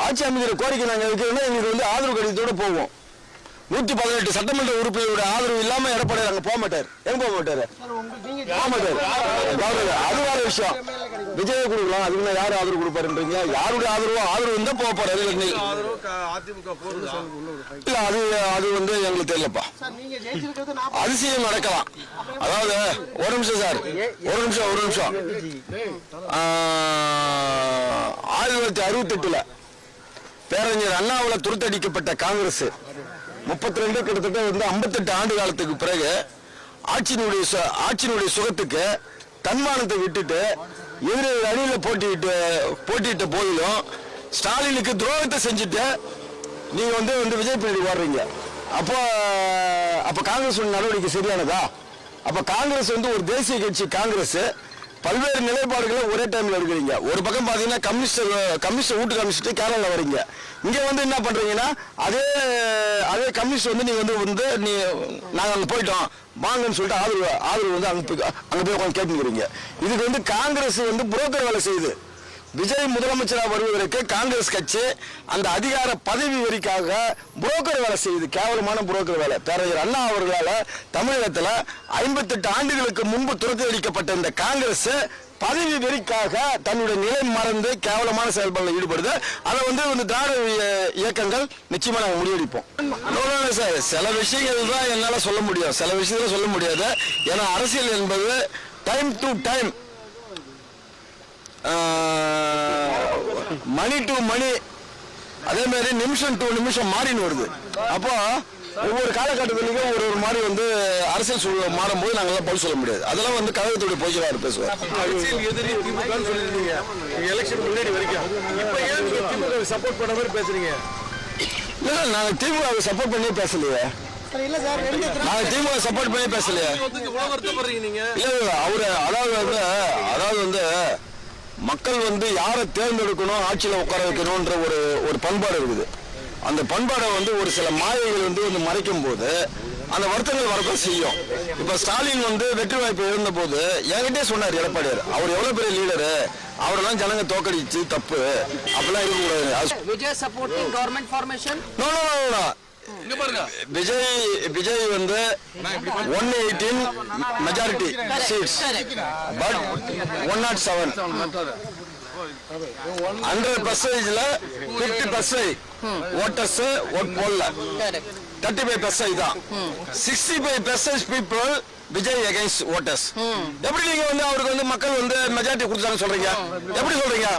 ஆட்சி அமைக்கிற கோரிக்கை நாங்கள் வைக்கிறோம்னா எங்களுக்கு வந்து ஆதரவு கடிதத்தோடு போவோம். 118 சட்டமன்ற உறுப்பினருடைய ஆதரவு இல்லாம எடப்பாடி அங்க போக மாட்டார். எங்க போக மாட்டாரு? போக மாட்டாரு. அது வேற விஷயம். விஜய் கொடுக்கலாம், அதுக்கு யாரு ஆதரவு கொடுப்பாருன்றீங்க? யாருடைய ஆதரவு இருந்தா போக போறாரு. இல்ல அது வந்து எங்களுக்கு தெரியலப்பா. அதிசயம் நடக்கலாம். அதாவது ஒரு நிமிஷம் சார், ஒரு நிமிஷம் 1968 பேரறிஞர் அண்ணாவால் துரத்தடிக்கப்பட்ட காங்கிரஸ் 32 கிட்டத்தட்ட வந்து 58 ஆண்டு காலத்துக்கு பிறகு ஆட்சியினுடைய சுகத்துக்கு தன்மானத்தை விட்டுட்டு எதிர அணியில போட்டியிட்ட போதிலும் ஸ்டாலினுக்கு துரோகத்தை செஞ்சுட்டு நீங்க வந்து விஜய் பின்னாடி வர்றீங்க. அப்ப காங்கிரஸ் நடவடிக்கை சரியானதா? அப்ப காங்கிரஸ் வந்து ஒரு தேசிய கட்சி. காங்கிரஸ் பல்வேறு நிலைப்பாடுகளை ஒரே டைம்ல எடுக்கிறீங்க. ஒரு பக்கம் பாத்தீங்கன்னா கம்யூனிஸ்ட் வீட்டு கம்யூனிஸ்ட் கேரளால வரீங்க. இங்க வந்து என்ன பண்றீங்கன்னா அதே கம்யூனிஸ்ட் வந்து நீங்க வந்து நாங்க அங்க போயிட்டோம் வாங்கன்னு சொல்லிட்டு ஆதரவு வந்து அங்க போய் உட்காந்து கேட்டுக்கிறீங்க. இதுக்கு வந்து காங்கிரஸ் வந்து புரோக்கர் வேலை செய்யுது. விஜய் முதலமைச்சராக வருவதற்கு காங்கிரஸ் கட்சி அந்த அதிகார பதவி வரிக்காக புரோக்கர் வேலை செய்யுது. கேவலமான புரோக்கர் வேலை. பேரறிஞர் அண்ணா அவர்களால் தமிழகத்தில் 58 ஆண்டுகளுக்கு முன்பு துரத்தி இந்த காங்கிரஸ் பதவி வெறிக்காக தன்னுடைய நிலை மறந்து கேவலமான செயல்பாடுகளில் ஈடுபடுது. அதை வந்து திராவிட இயக்கங்கள் நிச்சயமா நாங்கள் முறியடிப்போம். சார் சில விஷயங்கள் தான் என்னால் சொல்ல முடியும், சில விஷயத்துல சொல்ல முடியாது. ஏன்னா அரசியல் என்பது டைம் டு டைம், மணி டு மணி, அதே மாதிரி நிமிஷம் டு நிமிஷம் மாறின்னு வருது. அப்போ ஒவ்வொரு காலகட்டத்திலையும் ஒரு மாதிரி வந்து அரசியல் சூழல் மாறும்போது நாங்களாம் பதில் சொல்ல முடியாது. அதெல்லாம் வந்து கழகத்துடைய பொதுவாக பேசுவார். அரசியல் எதிரி திமுகன்னு சொல்லிருந்தீங்க எலெக்ஷன் முன்னாடி வரைக்கும். இப்போ ஏன் நீங்க திமுக சப்போர்ட் பண்ண மாதிரி பேசுறீங்க? இல்ல நாங்க திமுக சப்போர்ட் பண்ணி பேசலையே. நாங்க திமுக சப்போர்ட் பண்ணி பேசலையே. இல்ல அவரு அதாவது வந்து மக்கள் வந்து யாரை தேர்ந்தெடுக்கணும், ஆட்சியில் உட்கார வைக்கணும்ன்ற ஒரு பண்பாடு இருக்குது. அந்த பண்பாடை வந்து ஒரு சில மாயைகள் வந்து மறைக்கும் போது அந்த வருத்தங்கள் வரதான் செய்யும். இப்ப ஸ்டாலின் வந்து வெற்றி வாய்ப்பு இருந்த போது என்கிட்டே சொன்னார் எடப்பாடியார், அவர் எவ்வளவு பெரிய லீடரு, அவரெல்லாம் ஜனங்க தோக்கடிச்சு தப்பு அப்படிலாம் இருக்கக்கூடாது. Vijay supporting government formation. Vijay வந்து 118 மெஜாரிட்டி சீட்ஸ், பட் 107 100%ல 50% ஓட்டர்ஸ் ஓட் போடல. 35% தான். 65% people விஜய் அகைன்ஸ்ட் ஓட்டர்ஸ். எப்படி நீங்க வந்து அவருக்கு வந்து மக்கள் வந்து மெஜாரிட்டி கொடுத்தாங்க சொல்றீங்க? எப்படி சொல்றீங்க?